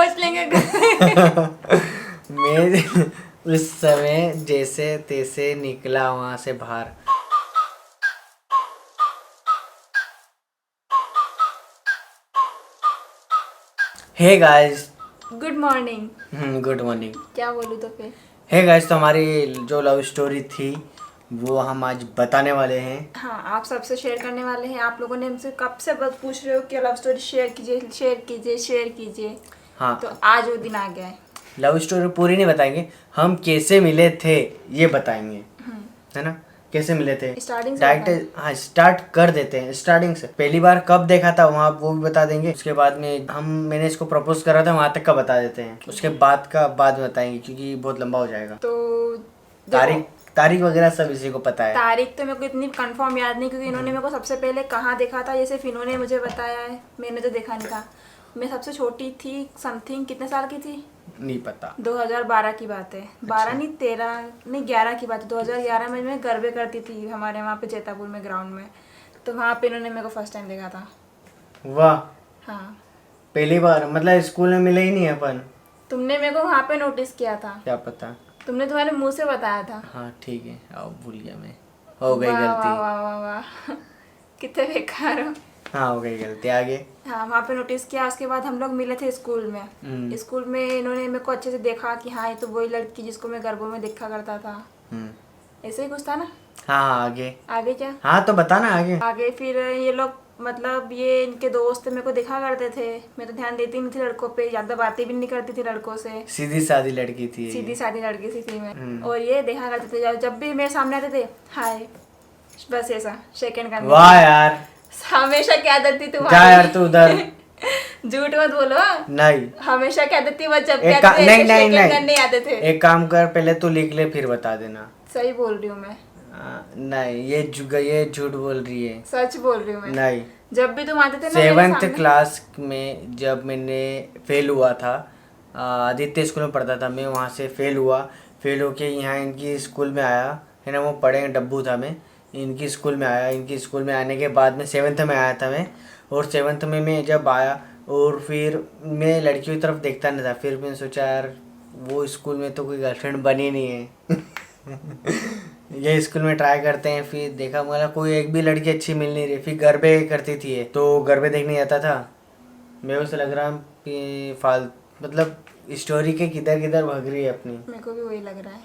पहुंच लेंगे घर। मैं उस समय जैसे तैसे निकला वहां से बाहर। Hey guys. Good morning. Good morning. क्या बोलूँ तो फिर। हे गाइस, तो हमारी जो लव स्टोरी थी वो हम आज बताने वाले हैं। हाँ, आप सबसे शेयर करने वाले हैं। आप लोगों ने हमसे कब से बस पूछ रहे हो कि लव स्टोरी शेयर कीजिए, शेयर कीजिए, शेयर कीजिए। हाँ, तो आज वो दिन आ गया है। लव स्टोरी पूरी नहीं बताएंगे, हम कैसे मिले थे ये बताएंगे, है ना। कैसे मिले थे स्टार्टिंग से डायरेक्ट। हाँ, स्टार्ट कर देते हैं स्टार्टिंग से। पहली बार कब देखा था वहाँ वो भी बता देंगे। उसके बाद में मैंने इसको प्रपोज करा था वहाँ तक का बता देते हैं। उसके बाद का बाद में बताएंगे क्योंकि बहुत लंबा हो जाएगा। तो तारीख तारीख वगैरह सब इसी को पता है। तारीख तो मेरे को इतनी कंफर्म याद नहीं, क्योंकि इन्होंने मेरे को सबसे पहले कहाँ देखा था ये सिर्फ इन्होंने मुझे बताया है, मैंने तो देखा नहीं था। मैं सबसे छोटी थी, समथिंग कितने साल की थी, नहीं पता। 2012 की बात है। 12 नहीं 13 नहीं 11 की बात है। 2011 में मैं गरबे करती थी हमारे वहाँ पे जैतापुर में ग्राउंड में। तो वहाँ पे इन्होंने मेरे को फर्स्ट टाइम देखा था। वाह, हाँ, पहली बार मतलब स्कूल में मिले ही नहीं अपन। तुमने मेरे को वहाँ पे नोटिस किया था। क्या पता। तुमने तुम्हारे मुंह से बताया था। हाँ ठीक है, आओ भूल गया मैं, हो गई वाह गलती। वाह वाह वाह वाह कितने बेकार हो। हाँ हो गई गलती, आगे। हाँ, वहाँ पे नोटिस किया। उसके बाद हम लोग मिले थे स्कूल में। स्कूल में इन्होंने मेरे को अच्छे से देखा कि हाँ ये तो वही लड़की जिसको मैं गरबों में देखा करता था। ऐसे ही कुछ था ना। हाँ हाँ, आगे। आगे क्या। हाँ तो बताना आगे। आगे फिर ये लोग मतलब ये इनके दोस्त मेरे को देखा करते थे। मैं तो ध्यान देती नहीं थी लड़कों पे, ज्यादा बातें भी नहीं करती थी लड़कों से। सीधी सादी लड़की थी ये। सीधी सादी लड़की सी थी मैं। और ये देखा करते थे, जब भी मेरे सामने आते थे हाय, बस ऐसा सेकंड करने। वाह यार, हमेशा क्या आदत थी जा तुम्हारी। यार तू उधर। झूठ मत बोलो। नहीं, हमेशा क्या आदत थी, बस जब भी एक आते थे नहीं नहीं सेकंड करने नहीं, आते थे। एक काम कर, पहले तू लिख ले फिर बता देना। सही बोल रही हूँ मैं। नहीं, ये झूठ बोल रही है। सच बोल रही हूँ मैं। नहीं, जब भी तुम आते थे ना मेरे 7th सामने। क्लास में जब मैंने फेल हुआ था, आदित्य स्कूल में पढ़ता था मैं, वहाँ से फेल होके यहाँ इनकी स्कूल में आया, है ना। वो पढ़े डब्बू था मैं, इनकी स्कूल में आया। इनकी स्कूल में आने के बाद में 7th में आया था मैं। और 7th में मैं जब आया और फिर मैं लड़कियों की तरफ देखता नहीं था। फिर मैंने सोचा यार वो स्कूल में तो कोई गर्लफ्रेंड बनी नहीं है ये स्कूल में ट्राई करते हैं। फिर देखा मतलब कोई एक भी लड़की अच्छी मिल नहीं रही। फिर गरबे करती थी ये, तो गरबे देखने जाता था। मेरे को से लग रहा कि मतलब स्टोरी के किधर किधर भाग रही है अपनी। मेरे को भी वही लग रहा है।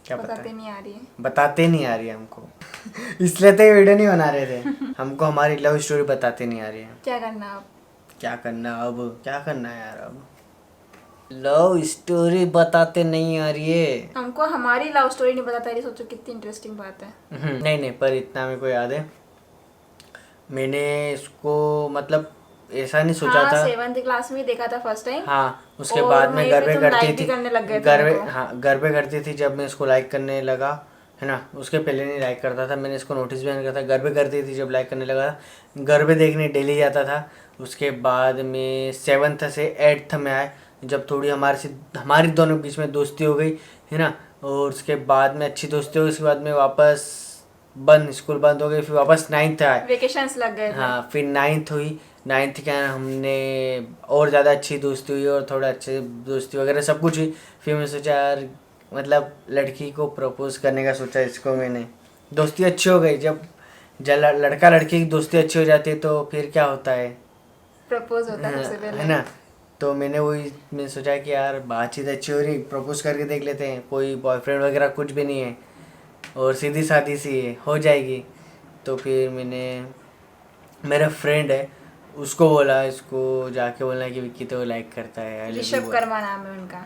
क्या पता बताते है? नहीं आ रही है। बताते नहीं आ रही है हमको इसलिए तो ये वीडियो नहीं बना रहे थे। हमको हमारी लव स्टोरी बताते नहीं आ रही है। क्या करना अब। क्या करना है यार अब। लव स्टोरी बताते नहीं आ रही है हमको हमारी लव स्टोरी नहीं बताता है। सोचो कितनी इंटरेस्टिंग बात है। नहीं, पर इतना मेरे को याद है, मैंने इसको मतलब ऐसा नहीं सोचा हाँ, था। 7th क्लास में ही देखा था फर्स्ट टाइम। हाँ, उसके और बाद में वहीं पे गरबे तुम करती like भी थी। करने लग गए थे मेरे को। हाँ, गरबे करती थी जब मैं इसको लाइक करने लगा, है ना। उसके पहले नहीं लाइक करता था, मैंने इसको नोटिस भी नहीं करता था। गरबे करती थी जब लाइक करने लगा, गरबे देखने डेली जाता था। उसके बाद में 7th से 8th में आए, जब थोड़ी हमारी दोनों के बीच में दोस्ती हो गई, है ना। और उसके बाद में अच्छी दोस्ती हो गई। उसके बाद में वापस स्कूल बंद हो गई। फिर वापस 9th आए, वेकेशंस लग गए थे। हाँ। फिर 9th हुई। 9th क्या हमने और ज़्यादा अच्छी दोस्ती हुई और थोड़ा अच्छे दोस्ती वगैरह सब कुछ हुई। फिर मैं सोचा यार मतलब लड़की को प्रपोज करने का सोचा इसको मैंने। दोस्ती अच्छी हो गई। जब लड़का लड़की की दोस्ती अच्छी हो जाती है तो फिर क्या होता है, प्रपोज होता है सबसे पहले, है ना। तो मैंने सोचा कि यार बातचीत अच्छी हो रही, प्रपोज करके देख लेते हैं। कोई बॉयफ्रेंड वगैरह कुछ भी नहीं है और सीधी सादी सी है, हो जाएगी। तो फिर मेरा फ्रेंड है उसको बोला, इसको जाके बोलना कि विक्की तो लाइक करता है, ऋषभ कर्मा नाम है उनका।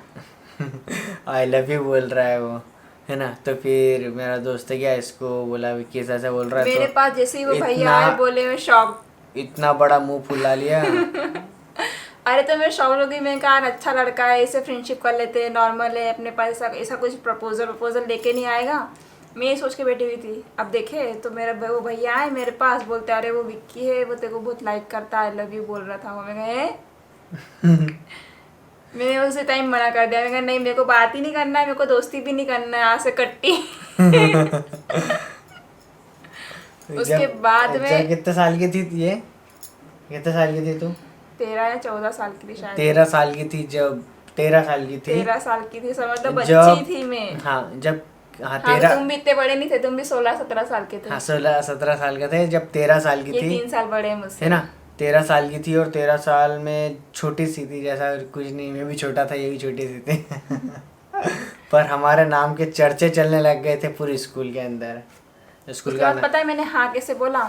आई लव यू बोल रहा है वो, है ना। तो फिर मेरा दोस्त गया, इसको बोला विक्की ऐसा बोल रहा है। मेरे तो पास जैसे ही वो भैया आए बोले, मैं शॉक। इतना बड़ा मुंह फुला लिया अरे तो मैं शॉक हो गई। मैंने कहा अच्छा लड़का है, इससे फ्रेंडशिप कर लेते हैं, नॉर्मल है अपने पास, ऐसा कुछ प्रपोजल लेके नहीं आएगा। मैं ये सोच के बैठी हुई थी। अब देखे तो मेरा वो भैया आए मेरे पास, बोलते अरे वो विक्की है, वो तेरे को बहुत लाइक करता है, आई लव यू बोल रहा था वो। मैं कहा मैंने उसी टाइम मना कर दिया। मैं कहा नहीं, मेरे को बात ही नहीं करना है, मेरे को दोस्ती भी नहीं करना है, आज से कट्टी उसके बाद में कितने साल की थी ये, कितने साल की थी तू? 13 या 14 साल की थी शायद। 13 साल की थी जब, 13 साल की थी 13 साल की थी, समझ लो जब, बच्ची थी मैं। हाँ जब, हाँ हाँ 13, तुम भी इतने बड़े नहीं थे, तुम भी 16-17 साल के थे। हाँ 16-17 साल का थे जब 13 साल की ये थी, 3 साल बड़े हैं है मुझसे। ना। 13 साल की थी और 13 साल में छोटी सी थी, जैसा कुछ नहीं, मैं भी छोटा था, ये भी छोटी सी थी। पर हमारे नाम के चर्चे चलने लग गए थे पूरे स्कूल के अंदर। स्कूल उसके का बाद पता है मैंने हाँ कैसे बोला,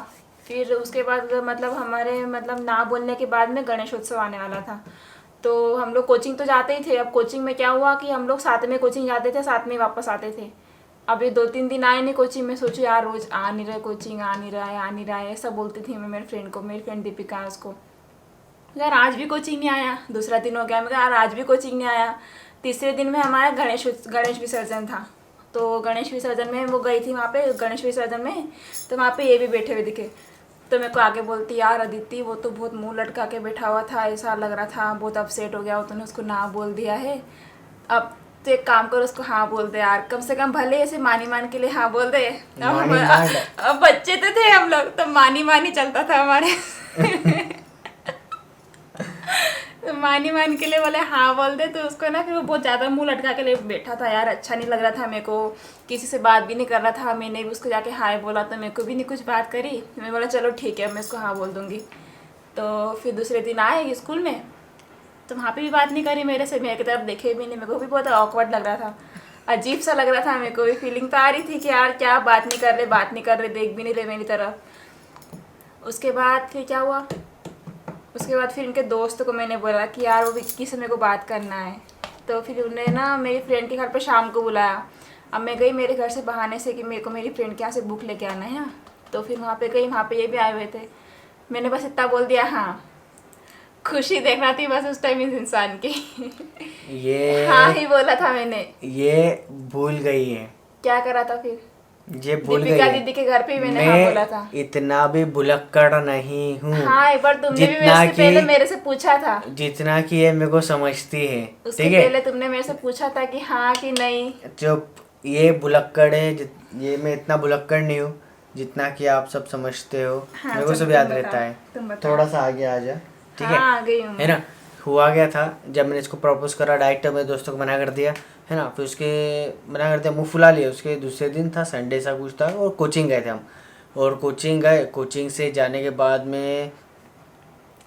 फिर उसके बाद मतलब हमारे मतलब ना बोलने के बाद में गणेशोत्सव आने वाला था। तो हम लोग कोचिंग तो जाते ही थे। अब कोचिंग में क्या हुआ कि हम लोग साथ में कोचिंग जाते थे, साथ में ही वापस आते थे। अब ये 2-3 दिन आए नहीं कोचिंग में, सोचो यार रोज आ नहीं रहे कोचिंग, आ नहीं रहा है, आ नहीं रहा है, ऐसा बोलती थी मैं मेरे फ्रेंड को, मेरी फ्रेंड दीपिका है उसको। यार आज भी कोचिंग नहीं आया, दूसरा दिन हो गया, मैं कहा यार आज भी कोचिंग नहीं आया। तीसरे दिन में हमारा गणेश विसर्जन था। तो गणेश विसर्जन में वो गई थी वहाँ पे गणेश विसर्जन में, तो वहाँ पे ये भी बैठे हुए दिखे। तो मेरे को आके बोलती यार अदिति वो तो बहुत मुंह लटका के बैठा हुआ था, ऐसा लग रहा था बहुत अपसेट हो गया हो, तूने उसको ना बोल दिया है। अब तो एक काम करो उसको हाँ बोल दे यार, कम से कम भले ऐसे मानी मान के लिए हाँ बोल दे। मानी मान। अब बच्चे तो थे हम लोग, तो मानी मानी चलता था हमारे। तो मानी मान के लिए बोले हाँ बोल दे, तो उसको ना फिर वो बहुत ज़्यादा मुंह लटका के लिए बैठा था यार, अच्छा नहीं लग रहा था मेरे को, किसी से बात भी नहीं कर रहा था। मैंने भी उसको जाके हाय बोला तो मेरे को भी नहीं कुछ बात करी। मैं बोला चलो ठीक है मैं इसको हाँ बोल दूँगी। तो फिर दूसरे दिन आए स्कूल में, तो वहाँ पे भी बात नहीं करी मेरे से, मेरे की तरफ देखे भी नहीं। मेरे को भी बहुत ऑकवर्ड लग रहा था, अजीब सा लग रहा था। मेरे को भी फीलिंग तो आ रही थी कि यार क्या बात नहीं कर रहे, बात नहीं कर रहे, देख भी नहीं रहे मेरी तरफ। उसके बाद फिर क्या हुआ, उसके बाद फिर इनके दोस्त को मैंने बोला कि यार वो विक्की से मेरे को बात करना है। तो फिर उन्हें ना मेरी फ्रेंड के घर पे शाम को बुलाया। अब मैं गई मेरे घर से बहाने से कि मेरे को मेरी फ्रेंड के यहाँ से बुक लेके आना है ना। तो फिर वहाँ पे गई, वहाँ पे ये भी आए हुए थे। मैंने बस इतना बोल दिया हाँ, खुशी देखना थी बस उस टाइम इस इंसान की। ये हाँ ही बोला था मैंने। ये भूल गई है, क्या करा था फिर, ये भूल गई दीपिका है। दीदी के घर पे ही मैंने हाँ बोला था। मैं इतना भी भुलक्कड़ नहीं हूँ हाँ एक बार तुमने भी जितना उससे पहले मेरे से पूछा था, जितना कि ये मेरे को समझती है, उसके ठीक है। पहले तुमने मेरे से पूछा था कि हाँ कि नहीं। चुप, ये भुलक्कड़ है, ये मैं इतना भुलक्कड़ नहीं हूँ जितना कि आप सब समझते हो। हाँ, मेरे को चलो सब याद तुम रहता बताओ, है। तुम बताओ। थोड़ा सा आगे आ जा, ठीक है। हाँ, आ गई हूँ है ना, हुआ गया था जब मैंने इसको प्रपोज करा, डायरेक्ट मेरे दोस्तों को मना कर दिया, है ना। फिर उसके मना कर दिया, मुँह फुला लिया। उसके दूसरे दिन था, संडे सा कुछ था, और कोचिंग गए थे हम। और कोचिंग गए, कोचिंग से जाने के बाद में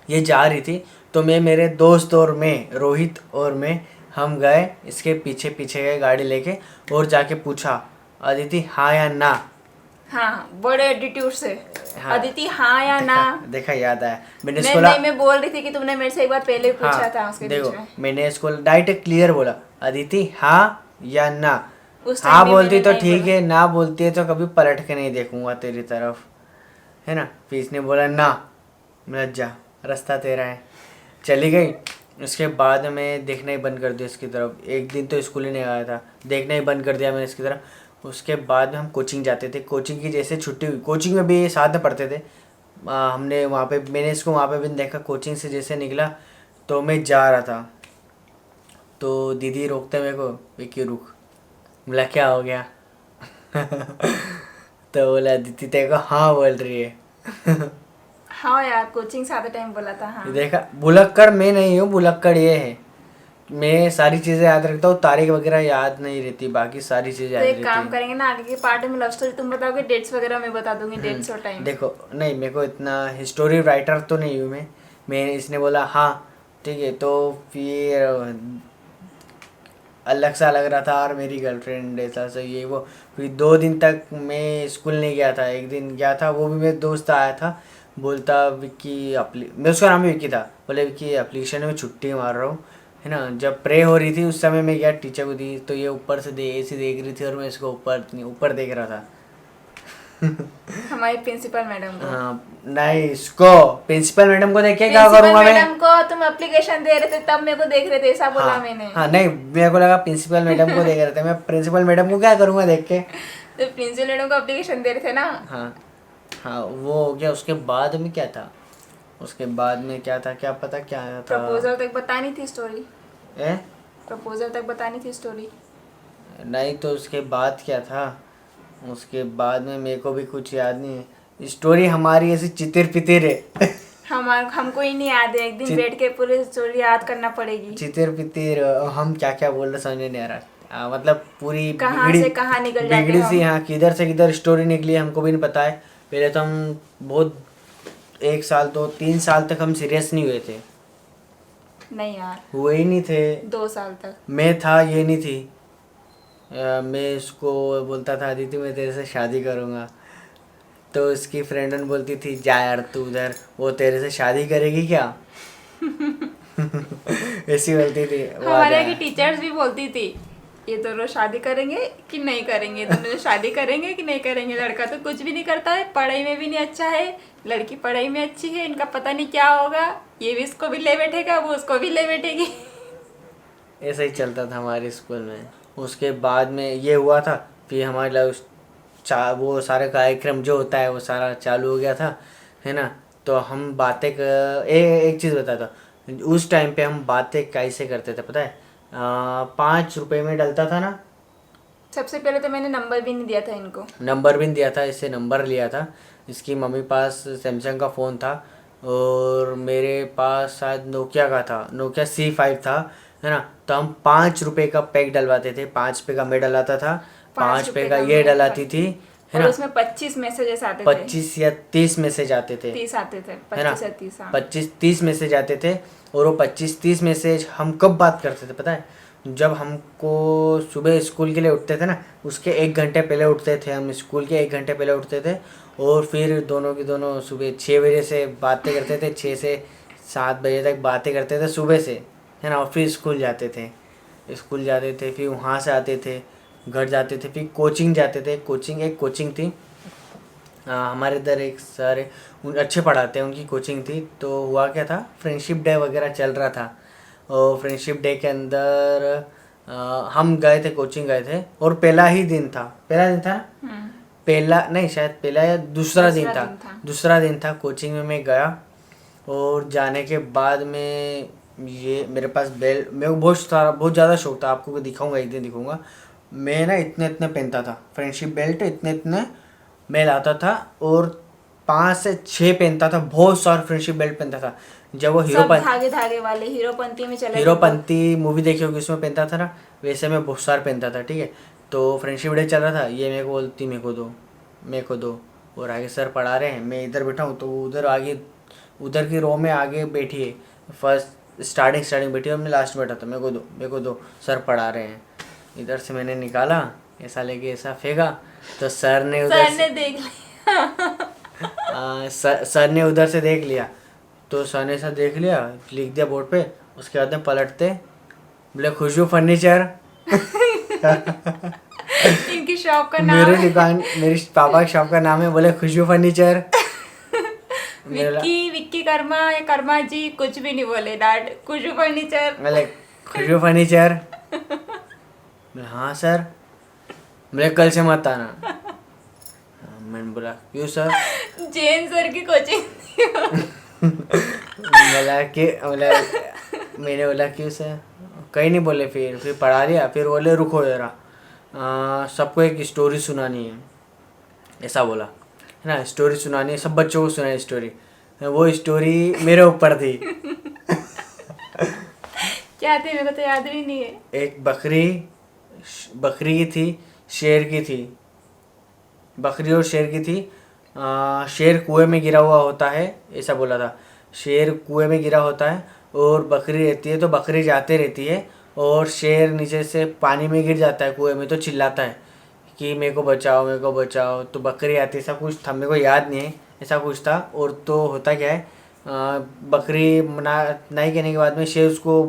ये जा रही थी, तो मैं, मेरे दोस्त और मैं, रोहित और मैं, हम गए इसके पीछे पीछे गए गाड़ी लेके, और जाके पूछा अदिति हाँ या ना। हाँ बड़े एटीट्यूड से, हाँ, अदिति हाँ या ना। देखा याद आया मैंने मैं इसको नहीं, मैं बोल रही थी कि तुमने मेरे से एक बार पहले भी पूछा था उसके देखो बीच में। मैंने इसको डायरेक्ट क्लियर बोला, अदिति हाँ या ना। उस time हाँ भी बोलती मैंने तो नहीं ठीक बोला। है, ना बोलती है तो कभी पलट के नहीं देखूंगा तेरी तरफ, है ना। फिर इसने बोला ना, मैं जा, रास्ता तेरा है, चली गई। उसके बाद में देखना ही बंद कर दिया इसकी तरफ। एक दिन तो स्कूल ही नहीं आया था, देखना ही बंद कर दिया मैंने इसकी तरफ। उसके बाद में हम कोचिंग जाते थे, कोचिंग की जैसे छुट्टी हुई, कोचिंग में भी साथ में पढ़ते थे। हमने वहाँ पे, मैंने इसको वहाँ पे भी देखा। कोचिंग से जैसे निकला तो मैं जा रहा था, तो दीदी रोकते मेरे को, विक्की रुक। बोला क्या हो गया? तो बोला दीदी तेरे को हाँ बोल रही है। हाँ यार कोचिंग से आते टाइम बोला था हाँ। देखा, भुलक्कड़ मैं नहीं हूँ, भुलक्कड़ ये है। मैं सारी चीज़ें याद रखता हूँ, तारीख वगैरह याद नहीं रहती, बाकी सारी चीज़ें तो याद एक रहती काम हैं। करेंगे ना, आगे के पार्ट में लव स्टोरी तुम बताओगे, डेट्स वगैरह मैं बता दूंगी, डेट्स और टाइम। देखो नहीं, मेरे को इतना हिस्टोरी राइटर तो नहीं हूँ मैं इसने बोला हाँ ठीक है, तो फिर अलग सा लग रहा था, और मेरी गर्लफ्रेंड ऐसा सा ये वो। फिर 2 दिन तक मैं स्कूल नहीं गया था। एक दिन गया था, वो भी मेरे दोस्त आया था, बोलता विक्की मैं, उसका नाम भी विक्की था, बोले विक्की एप्लीकेशन में छुट्टी मार रहा हूँ, है ना। जब प्रे हो रही थी उस समय मैं गया, टीचर को दी, तो ये ऊपर से ऐसी देख रही थी और मैं इसको ऊपर देख रहा था। हमारी प्रिंसिपल मैडम को। हाँ नहीं, इसको प्रिंसिपल मैडम को देख के क्या प्रिंसिपल करूँगा मैं? मैडम को तुम एप्लीकेशन दे रहे थे तब मेरे को देख रहे थे, ऐसा बोला हाँ मैंने। हाँ, नहीं मेरे को लगा प्रिंसिपल मैडम को देख रहे थे, मैं प्रिंसिपल मैडम को क्या करूँगा देख के। तो प्रिंसिपल मैडम को एप्लीकेशन दे रहे थे ना। हाँ हाँ, वो हो गया। उसके बाद में क्या था, उसके बाद में क्या था, क्या पता क्या था। प्रपोजल तक बतानी थी स्टोरी, ए? प्रपोजल तक बतानी थी स्टोरी। नहीं तो उसके बाद क्या था, उसके बाद में मेरे को भी कुछ याद नहीं है। स्टोरी हमारी ऐसी चितिर पितिर है। हमको ही नहीं याद है, एक दिन बैठ के पूरी स्टोरी याद करना पड़ेगी। चितिर पितिर हम क्या क्या बोल रहे समझ में नहीं आ रहा। मतलब पूरी कहाँ से कहाँ निकल जाते बिगड़ी सी, हम। हाँ किधर से किधर स्टोरी निकली हमको भी नहीं पता है। पहले तो हम बहुत 1 साल 2-3 साल तक हम सीरियस नहीं हुए थे, नहीं यार, हुए ही नहीं थे। 2 साल तक। मैं था, ये नहीं थी। मैं इसको बोलता था अदिति मैं तेरे से शादी करूँगा, तो उसकी फ्रेंडन बोलती थी जा यार तू उधर, वो तेरे से शादी करेगी क्या। ऐसी बोलती थी वो आ हमारे जा। यहाँ की टीचर्स भी बोलती थी ये दोनों शादी करेंगे कि नहीं करेंगे, दोनों शादी करेंगे कि नहीं करेंगे। लड़का तो कुछ भी नहीं करता है, पढ़ाई में भी नहीं अच्छा है, लड़की पढ़ाई में अच्छी है, इनका पता नहीं क्या होगा, ये भी इसको भी ले बैठेगा, वो उसको भी ले बैठेगी। ऐसा ही चलता था हमारे स्कूल में। उसके बाद में ये हुआ था, फिर हमारे वो सारे कार्यक्रम जो होता है वो सारा चालू हो गया था, है ना। तो हम बातें एक चीज़ बताता हूँ, उस टाइम पे हम बातें कैसे करते थे पता है। 5 रुपए में डलता था ना। सबसे पहले तो मैंने नंबर भी नहीं दिया था इनको। नंबर भी नहीं दिया था, इससे नंबर लिया था। इसकी मम्मी पास सैमसंग का फ़ोन था और मेरे पास शायद नोकिया का था, नोकिया C5 था, है ना। तो हम 5 रुपए का पैक डलवाते थे, 5 रुपए का मैं डलाता था, 5 रुपए का ये डलाती थी, है और ना। उसमें 25 मैसेजेस आते थे। 25 या 30 मैसेज आते थे, 30 आते थे, है ना। 25 या 30। हाँ। 25-30 मैसेज आते थे। और वो 25-30 मैसेज हम कब बात करते थे पता है, जब हमको सुबह स्कूल के लिए उठते थे ना, उसके 1 घंटे पहले उठते थे हम, स्कूल के 1 घंटे पहले उठते थे। और फिर दोनों की दोनों सुबह 6 बजे से बातें करते थे, 6 से 7 बजे तक बातें करते थे सुबह से, है ना। और फिर स्कूल जाते थे, फिर वहाँ से आते थे, घर जाते थे, फिर कोचिंग जाते थे। एक कोचिंग थी हमारे इधर, एक सर है, अच्छे पढ़ाते हैं, उनकी कोचिंग थी। तो हुआ क्या था, फ्रेंडशिप डे वगैरह चल रहा था, और फ्रेंडशिप डे के अंदर हम गए थे, कोचिंग गए थे। और पहला दिन था ना? पहला नहीं, शायद पहला या दूसरा दिन था। दूसरा दिन था कोचिंग में मैं गया। और जाने के बाद में ये मेरे पास बेल, मेरे को बहुत ज़्यादा शौक था, आपको दिखाऊंगा, एक दिन दिखाऊंगा। मैं ना इतने पहनता था, फ्रेंडशिप बेल्ट इतने मैं लाता था, और 5 से 6 पहनता था, बहुत सारा फ्रेंडशिप बेल्ट पहनता था। जब वो धागे वाले हीरोपंती में चले, हीरोपंती मूवी देखी होगी, उसमें पहनता था ना, वैसे मैं बहुत सारा पहनता था, ठीक है। तो फ्रेंडशिप डे चल रहा था, ये मेरे को बोलती मेरे को दो, और आगे सर पढ़ा रहे हैं, मैं इधर बैठा हूँ, तो उधर की रो में आगे बैठी है, फर्स्ट स्टार्टिंग बैठी है, मैं लास्ट में बैठा था, मेरे को दो, सर पढ़ा रहे हैं। इधर से मैंने निकाला, ऐसा लेके ऐसा फेंका, तो सर ने देख लिया। सर ने उधर से देख लिया, तो सर ने ऐसा देख लिया, लिख दिया बोर्ड पे। उसके बाद में पलटते, बोले खुशबू फर्नीचर। इनकी शॉप का नाम मेरी पापा की शॉप का नाम है, बोले खुशबू फर्नीचर। विक्की कर्मा या कर्मा जी कुछ भी नहीं बोले, डाट खुशबू फर्नीचर। बोले खुशबू फर्नीचर। हाँ सर, बोले कल से मत आना। मैंने बोला क्यों सर? जैन सर की कोचिंग। मैंने बोला क्यों सर? कहीं नहीं बोले। फिर पढ़ा लिया। फिर बोले रुको जरा, सबको एक स्टोरी सुनानी है, ऐसा बोला, है ना। स्टोरी सुनानी है, सब बच्चों को सुनाई स्टोरी। वो स्टोरी मेरे ऊपर थी। क्या थी मेरे को तो याद भी नहीं है। एक बकरी की थी, शेर की थी, बकरी और शेर की थी। शेर कुएं में गिरा हुआ होता है, ऐसा बोला था। शेर कुएं में गिरा होता है और बकरी रहती है, तो बकरी जाते रहती है, और शेर नीचे से पानी में गिर जाता है कुएं में, तो चिल्लाता है कि मेरे को बचाओ, मेरे को बचाओ। तो बकरी आती है, ऐसा कुछ था, मेरे को याद नहीं है, ऐसा कुछ था। और तो होता क्या है, बकरी नहीं कहने के बाद में शेर उसको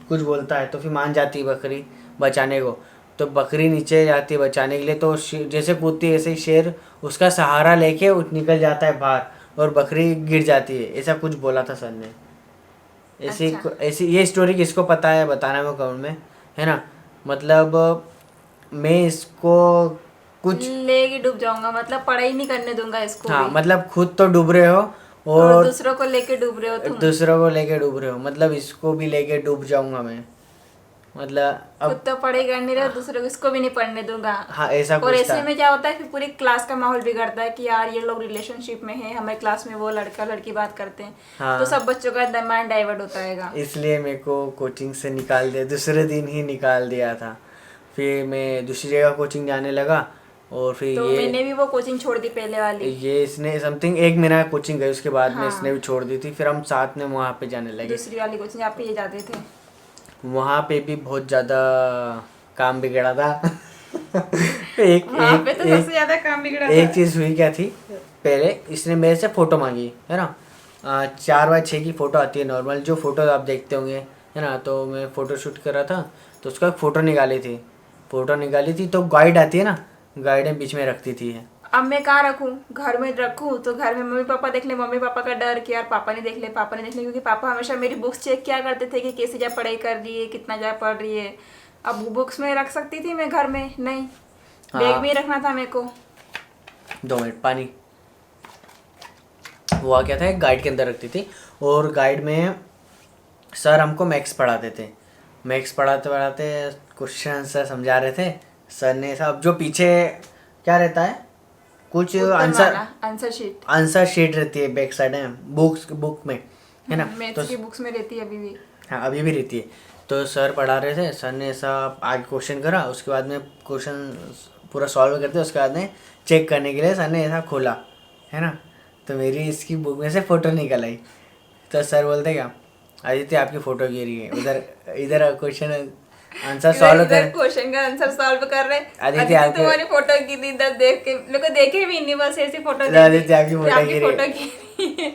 कुछ बोलता है, तो फिर मान जाती है बकरी बचाने को। तो बकरी नीचे जाती है बचाने के लिए, तो जैसे कूदती है ऐसे ही शेर उसका सहारा लेके निकल जाता है बाहर, और बकरी गिर जाती है, ऐसा कुछ बोला था सर ने। ऐसी ये स्टोरी किसको पता है बताना मैं कमेंट में, है ना। मतलब मैं इसको कुछ लेके डूब जाऊंगा, मतलब पढ़ाई नहीं करने दूंगा इसको। हाँ, मतलब खुद तो डूब रहे हो और दूसरों को लेके डूब रहे हो तुम। दूसरों को लेके डूब रहे हो, मतलब इसको भी लेके डूब जाऊंगा मैं। मतलब खुद अब तो पढ़ेगा नहीं रहा, दूसरे को इसको भी नहीं पढ़ने दूंगा। हाँ ऐसा और कुछ ऐसे था। में क्या होता है फिर पूरी क्लास का माहौल बिगड़ता है कि यार ये लोग रिलेशनशिप में है, हमारे क्लास में वो लड़का लड़की बात करते हैं, हाँ। तो सब बच्चों का माइंड डाइवर्ट होता रहेगा। इसलिए मेरे को कोचिंग से निकाल दिया, दूसरे दिन ही निकाल दिया था। फिर मैं दूसरी जगह कोचिंग जाने लगा और फिर तो मैंने भी वो कोचिंग छोड़ दी पहले वाली। ये इसने समथिंग 1 महीना कोचिंग गई, उसके बाद में इसने हाँ, भी छोड़ दी थी। फिर हम साथ में वहाँ पे जाने लगे। दूसरी वाली कोचिंग जहाँ पे ये जाते थे। वहाँ पे भी बहुत ज़्यादा काम बिगड़ा था। एक वहाँ पे एक तो सबसे एक ज्यादा काम बिगड़ा एक था। चीज़ हुई क्या थी, पहले इसने मेरे से फ़ोटो मांगी है ना। 4x6 की फ़ोटो आती है नॉर्मल, जो फ़ोटो आप देखते होंगे है ना। तो मैं फ़ोटो शूट कर रहा था, तो उसका एक फ़ोटो निकाली थी तो गाइड आती है ना, गाइड में बीच में रखती थी। अब मैं कहाँ रखूँ, घर में रखूँ तो घर में मम्मी पापा देख ले, मम्मी पापा का डर कि यार पापा ने देख ले, पापा ने देख ले, क्योंकि पापा हमेशा मेरी बुक्स चेक किया करते थे कि कैसे जा पढ़ाई कर रही है, कितना जा पढ़ रही है। अब बुक्स में रख सकती थी मैं, घर में नहीं, बैग में ही रखना था मेरे को। 2 मिनट पानी। हुआ क्या था, एक गाइड के अंदर रखती थी और गाइड में सर हमको मैथ्स पढ़ाते थे। मैथ्स पढ़ाते पढ़ाते क्वेश्चन आंसर समझा रहे थे सर ने। सब जो पीछे क्या रहता है, कुछ आंसर शीट रहती है बैक साइड में, बुक में है ना। मैथ्स की बुक्स में रहती है अभी भी। हाँ अभी भी रहती है। तो सर पढ़ा रहे थे, सर ने ऐसा आगे क्वेश्चन करा, उसके बाद में क्वेश्चन पूरा सॉल्व करते उसके बाद में चेक करने के लिए सर ने ऐसा खोला है ना। तो मेरी इसकी बुक में से फ़ोटो निकल आई। तो सर बोलते क्या, आदित्य आपकी फ़ोटो गिरी है उधर, इधर क्वेश्चन आंसर सॉल्व कर, क्वेश्चन का आंसर सॉल्व कर रहे। आदित्य आपकी तुम्हारी फोटो गिरी, इधर देख के मेरे को देखे भी नहीं, बस ऐसी फोटो आदित्य आपकी फोटो आपकी गिरी। फोटो गिरी।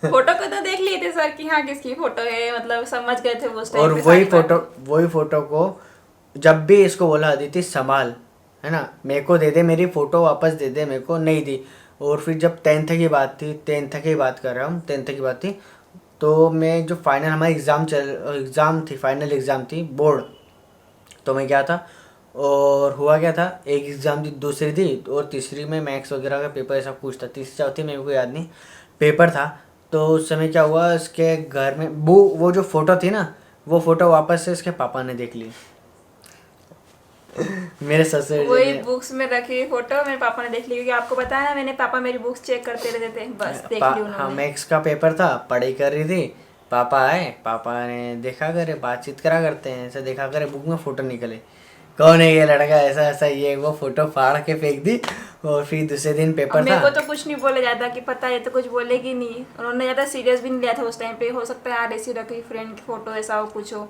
फोटो को तो देख लिए थे सर कि हाँ किसकी फोटो है, मतलब समझ गए थे वो उस टाइम और पे सारी बातें। वही फोटो को जब भी इसको बोला आदित्य संभाल है ना, मेरे को दे दे, मेरी फ़ोटो वापस दे दे, मेरे को नहीं दी। और फिर जब 10th की बात थी, 10th की बात कर रहा हूँ, 10th की बात थी, तो मैं जो फाइनल हमारी फाइनल एग्ज़ाम थी बोर्ड, तो मैं गया था। और हुआ क्या था, एक एग्ज़ाम थी, दूसरी थी और तीसरी में मैथ्स वगैरह का पेपर ऐसा कुछ था, तीसरी चौथी मेरे को याद नहीं, पेपर था। तो उस समय क्या हुआ, इसके घर में वो जो फ़ोटो थी ना, वो फ़ोटो वापस से इसके पापा ने देख ली। मेरे ससुर जी वही ने, बुक्स में रखी फोटो मेरे पापा ने देख ली, क्योंकि आपको बताया ना मैंने, पापा मेरी बुक्स चेक करते रहते थे, बस देख ली हाँ उन्होंने। मैथ्स का पेपर था, पढ़ाई कर रही थी, पापा आए, पापा ने देखा करे, बातचीत करा करते हैं, ऐसा देखा करे बुक में फ़ोटो निकले, कौन है ये लड़का, ऐसा ऐसा, ये वो फ़ोटो फाड़ के फेंक दी। और फिर दूसरे दिन अब पेपर मेरे था। को तो कुछ नहीं बोला जाता कि पता है तो कुछ बोलेगी नहीं, उन्होंने ज़्यादा सीरियस भी नहीं लिया था उस टाइम पे, हो सकता है यार ऐसी रखी फ्रेंड की फोटो ऐसा हो कुछ हो,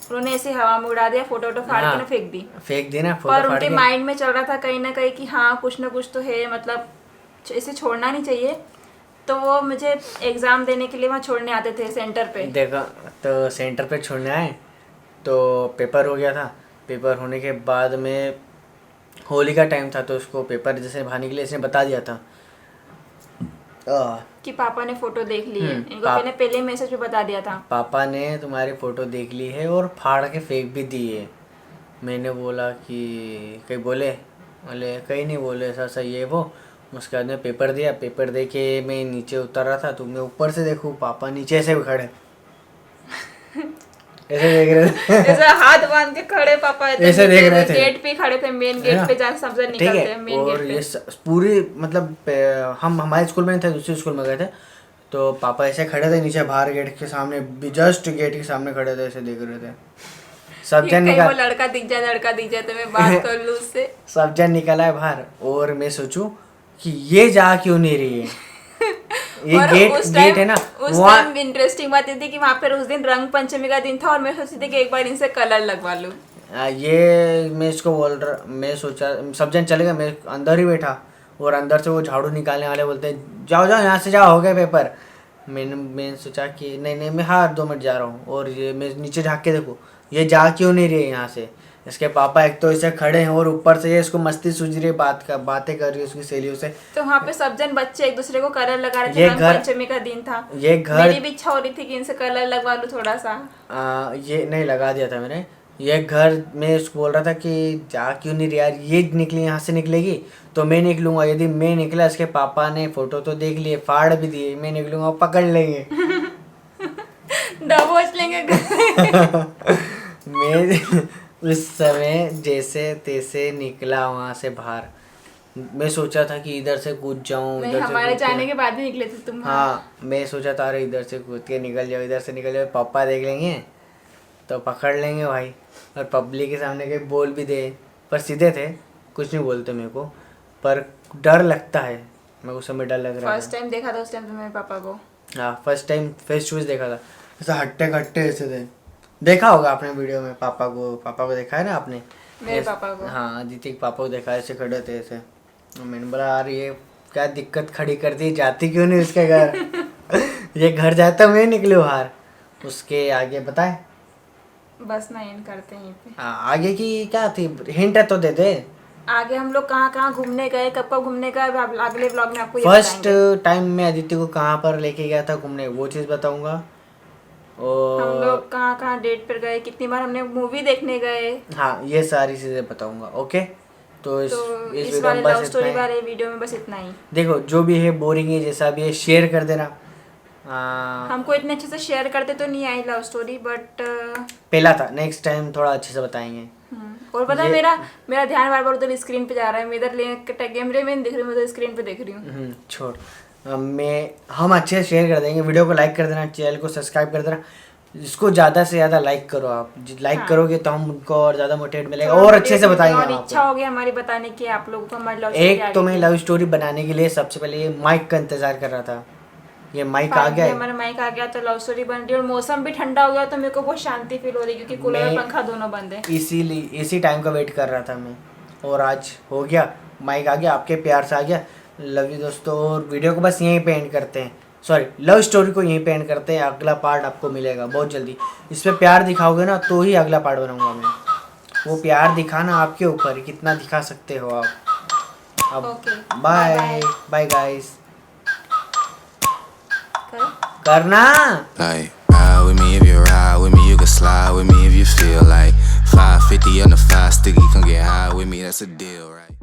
उन्होंने ऐसे हवा में उड़ा दिया, फोटो वोटो फाड़ के ना फेंक दी। फेंक दी ना, पर फोटो फाड़ उनके के। माइंड में चल रहा था कहीं ना कहीं कि हाँ कुछ ना कुछ तो है, मतलब इसे छोड़ना नहीं चाहिए। तो वो मुझे एग्ज़ाम देने के लिए वहाँ छोड़ने आते थे सेंटर पे। देखा, तो सेंटर पे छोड़ने आए, तो पेपर हो गया था। पेपर होने के बाद में होली का टाइम था, तो उसको पेपर जैसे भाने के लिए इसने बता दिया था कि पापा ने फोटो देख ली है, इनको पाप- मैंने पहले मैसेज पे बता दिया था। पापा ने तुम्हारी फ़ोटो देख ली है और फाड़ के फेंक भी दी है। मैंने बोला कि कहीं बोले कहीं नहीं बोले, ऐसा ऐसा ये वो। उसके बाद में पेपर दिया, पेपर दे के मैं नीचे उतर रहा था, तो मैं ऊपर से देखूँ पापा नीचे से भी खड़े ऐसे देख रहे थे। ऐसा हाथ बांध के खड़े पापा ऐसे देख रहे थे, गेट पे खड़े थे, मेन है गेट ना? पे जहाँ सबसे ठीक निकलते हैं है। मेन और गेट पे। ये पूरी मतलब हम हमारे स्कूल में नहीं थे, दूसरे स्कूल में गए थे, तो पापा ऐसे खड़े थे नीचे बाहर गेट के सामने, जस्ट गेट के सामने खड़े थे, ऐसे देख रहे थे। सब जन कहीं वो निकल लड़का दिख जाए तो मैं बात कर लूँ उससे। सब जन निकल आए बाहर, और मैं सोचूं कि ये जा क्यों नहीं रही है। ये और गेट है ना उस वहाँ। टाइम इंटरेस्टिंग बात ये थी कि वहाँ पर उस दिन रंग पंचमी का दिन था, और मैं सोची थी कि एक बार इनसे कलर लगवा लूँ। ये मैं इसको बोल रहा, मैं सोचा सब जन चले गए, मैं अंदर ही बैठा, और अंदर से वो झाड़ू निकालने वाले बोलते हैं जाओ जाओ यहाँ से जाओ, हो गए पेपर। मैंने सोचा कि नहीं नहीं मैं हाँ 2 मिनट जा रहा हूँ, और ये मैं नीचे झाँक के देखूँ ये जा क्यों नहीं रही है यहाँ से। इसके पापा एक तो इसे खड़े हैं, और ऊपर से ये इसको मस्ती सूझ रही है, बातें कर रही है उसकी सहेलियों से। तो वहाँ पे सब जन बच्चे एक दूसरे को कलर लगा रहे थे, ये रंग घर- पंचमी का दिन था। ये घर मेरी भी इच्छा हो रही थी कि इनसे कलर लगवा लूँ थोड़ा सा। ये नहीं लगा दिया था मैंने। ये घर में उसको बोल रहा था कि जा क्यों नहीं रही यार, ये निकली यहाँ से निकलेगी तो मैं निकलूंगा, यदि मैं निकला इसके पापा ने फोटो तो देख लिए, फाड़ भी दिए, मैं निकलूंगा पकड़ लेंगे। दबोच लेंगे। मैं उस समय जैसे तैसे निकला वहाँ से बाहर। मैं सोचा था कि इधर से कूद जाऊँ, नहीं, इधर से हमारे कूद के- जाने के बाद ही निकले थे तुम। हाँ, मैं सोचा था अरे इधर से कूद के निकल जाओ, इधर से निकल जाओ, पापा देख लेंगे तो पकड़ लेंगे भाई, और पब्लिक के सामने कहीं बोल भी दे। पर सीधे थे, कुछ नहीं बोलते मेरे को, पर डर लगता है। मेरे को उस समय डर लग रहा फर्स्ट टाइम देखा था उस टाइम तो मेरे पापा को। था। हाँ, first time face to face देखा था, ऐसा हट्टे कट्टे ऐसे थे। देखा होगा आपने वीडियो में पापा को देखा है ना आपने? मेरे पापा को। हाँ, अदिति के पापा को देखा, ऐसे खड़े थे ऐसे। तो मैंने बोला यार ये क्या दिक्कत खड़ी कर दी, जाती क्यों नहीं उसके घर? ये घर जाता मैं निकले बाहर। उसके आगे बताए? बस ना एंड करते हैं यहीं पे। हाँ, आगे की क्या थी, हिंट तो दे दे। आगे हम लोग कहाँ कहाँ घूमने गए, कब कब घूमने गए, अब अगले व्लॉग में आपको ये फर्स्ट बताएंगे। टाइम मैं अदिति को कहाँ पर लेके गया था घूमने, वो चीज़ बताऊंगा। हम और लोग कहाँ कहाँ डेट पर गए, कितनी बार हमने मूवी देखने गए। हाँ, ये सारी चीज़ें बताऊंगा। ओके, तो इस तो इस वीडियो वाले में लव बस इतना स्टोरी ही। वाले वीडियो में बस इतना ही। देखो जो भी है बोरिंग है जैसा भी है शेयर कर देना। हमको इतने अच्छे से शेयर करते तो नहीं आई लव स्टोरी, बट पहला था, नेक्स्ट टाइम थोड़ा अच्छे से बताएंगे। और पता है ये- मेरा ध्यान बार बार उधर स्क्रीन पे जा रहा है। मैं इधर कैमरे में नहीं दिख रही हूँ, उधर स्क्रीन पे देख रही हूँ। छोड़, हम अच्छे से शेयर कर देंगे। वीडियो को लाइक कर देना, चैनल को सब्सक्राइब कर देना। इसको ज़्यादा से ज़्यादा लाइक करो आप, लाइक हाँ। करोगे तो हम उनको और ज़्यादा मोटिवेट मिलेगा थोड़ा और अच्छे से motivate बताएंगे और हम इच्छा आपको। हो गई हमारी बताने की आप लोगों को हमारी लव स्टोरी एक तो मैं लव स्टोरी बनाने के लिए सबसे पहले ये माइक का इंतज़ार कर रहा था। ये माइक आ गया है। हमारा माइक आ गया तो लव स्टोरी बन रही है, और मौसम भी ठंडा हो गया तो मेरे को बहुत शांति फील हो रही है, क्योंकि कूलर और मैं- पंखा दोनों बंद है। इसीलिए इसी टाइम का वेट कर रहा था मैं, और आज हो गया, माइक आ गया, आपके प्यार से आ गया। लव यू दोस्तों, और वीडियो को बस यहीं पे एंड करते हैं। सॉरी, लव स्टोरी को यहीं पे एंड करते हैं। अगला पार्ट आपको मिलेगा बहुत जल्दी। इस पे प्यार दिखाओगे ना तो ही अगला पार्ट बनाऊंगा मैं। वो प्यार दिखाना आपके ऊपर है, कितना दिखा सकते हो आप। अब okay, bye bye. Bye guys. कर। करना Like, ride with me if you ride with me, you can slide with me if you feel like 550 on the 5 sticky, come get high with me, that's a deal, right?